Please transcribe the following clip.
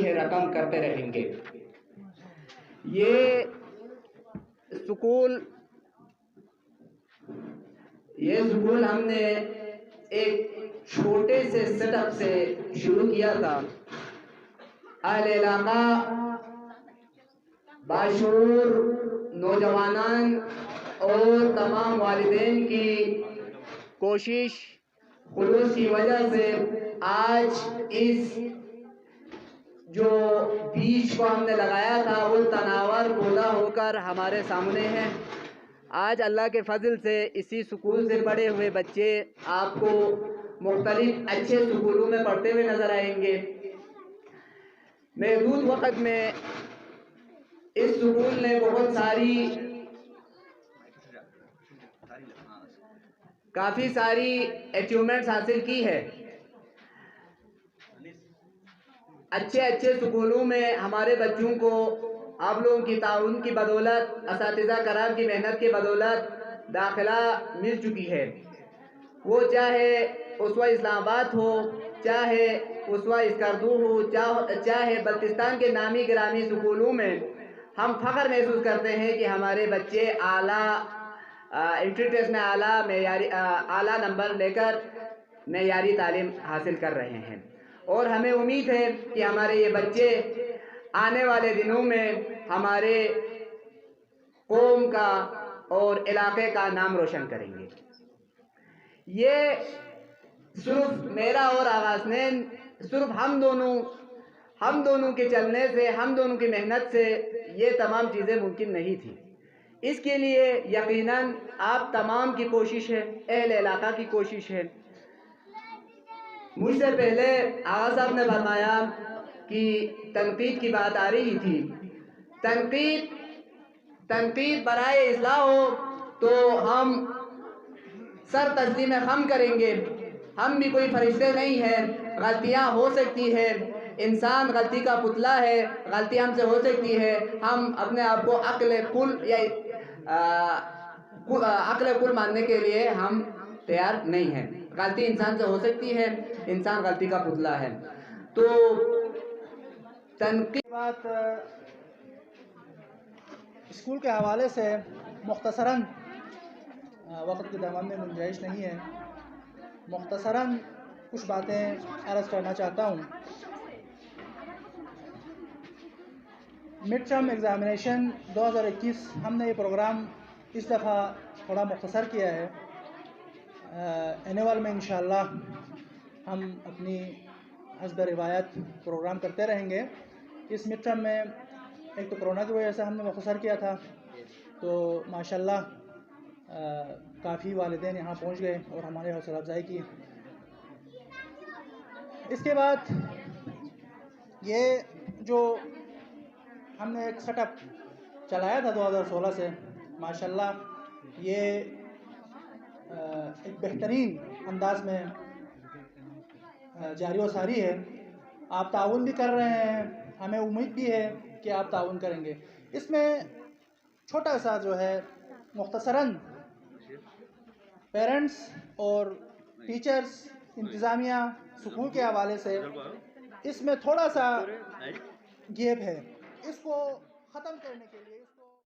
ہے رقم کرتے رہیں گے۔ یہ سکول ہم نے ایک چھوٹے سے سیٹ اپ سے شروع کیا تھا۔ اہل علاقہ، باشعور نوجوانان اور تمام والدین کی کوشش خلوص کی وجہ سے آج اس جو بیج کو ہم نے لگایا تھا وہ تناور پودا ہو کر ہمارے سامنے ہے۔ آج اللہ کے فضل سے اسی سکول سے پڑھے ہوئے بچے آپ کو مختلف اچھے سکولوں میں پڑھتے ہوئے نظر آئیں گے۔ محدود وقت میں اس سکول نے کافی ساری اچیومنٹس حاصل کی ہے۔ اچھے سکولوں میں ہمارے بچوں کو آپ لوگوں کی تعاون کی بدولت، اساتذہ کرام کی محنت کی بدولت داخلہ مل چکی ہے۔ وہ چاہے اسوہ اسلام آباد ہو، چاہے اسوہ اسکردو ہو، چاہے بلتستان کے نامی گرامی سکولوں میں ہم فخر محسوس کرتے ہیں کہ ہمارے بچے اعلیٰ انٹری ٹیسٹ میں اعلیٰ نمبر لے کر معیاری تعلیم حاصل کر رہے ہیں، اور ہمیں امید ہے کہ ہمارے یہ بچے آنے والے دنوں میں ہمارے قوم کا اور علاقے کا نام روشن کریں گے۔ یہ صرف میرا اور آغازنین، صرف ہم دونوں کے چلنے سے، ہم دونوں کی محنت سے یہ تمام چیزیں ممکن نہیں تھی۔ اس کے لیے یقیناً آپ تمام کی کوشش ہے، اہل علاقہ کی کوشش ہے۔ مجھ سے پہلے آغا صاحب نے فرمایا کہ تنقید کی بات آ رہی تھی۔ تنقید برائے اصلاح ہو تو ہم سر تسلیم خم کریں گے۔ ہم بھی کوئی فرشتے نہیں ہیں، غلطیاں ہو سکتی ہے، انسان غلطی کا پتلا ہے، غلطی ہم سے ہو سکتی ہے۔ ہم اپنے آپ کو عقل کل ماننے کے لیے ہم تیار نہیں ہیں۔ غلطی انسان سے ہو سکتی ہے، انسان غلطی کا پتلا ہے۔ تو تنقید بات اسکول کے حوالے سے مختصراً، وقت کے دامن میں گنجائش نہیں ہے، مختصراً کچھ باتیں عرض کرنا چاہتا ہوں۔ مڈ ٹرم ایگزامینیشن 2021 ہم نے یہ پروگرام اس دفعہ تھوڑا مختصر کیا ہے۔ اینول میں انشاءاللہ ہم اپنی حسب روایت پروگرام کرتے رہیں گے۔ اس مڈ ٹرم میں ایک تو کرونا کی وجہ سے ہم نے مختصر کیا تھا، تو ماشاءاللہ کافی والدین یہاں پہنچ گئے اور ہمارے حوصلہ افزائی کی۔ اس کے بعد یہ جو ہم نے ایک سیٹ اپ چلایا تھا 2016 سے، ماشاءاللہ یہ ایک بہترین انداز میں جاری و ساری ہے۔ آپ تعاون بھی کر رہے ہیں، ہمیں امید بھی ہے کہ آپ تعاون کریں گے۔ اس میں چھوٹا سا جو ہے مختصراً پیرنٹس اور ٹیچرز، انتظامیہ، سکول کے حوالے سے اس میں تھوڑا سا گیپ ہے، اس کو ختم کرنے کے لیے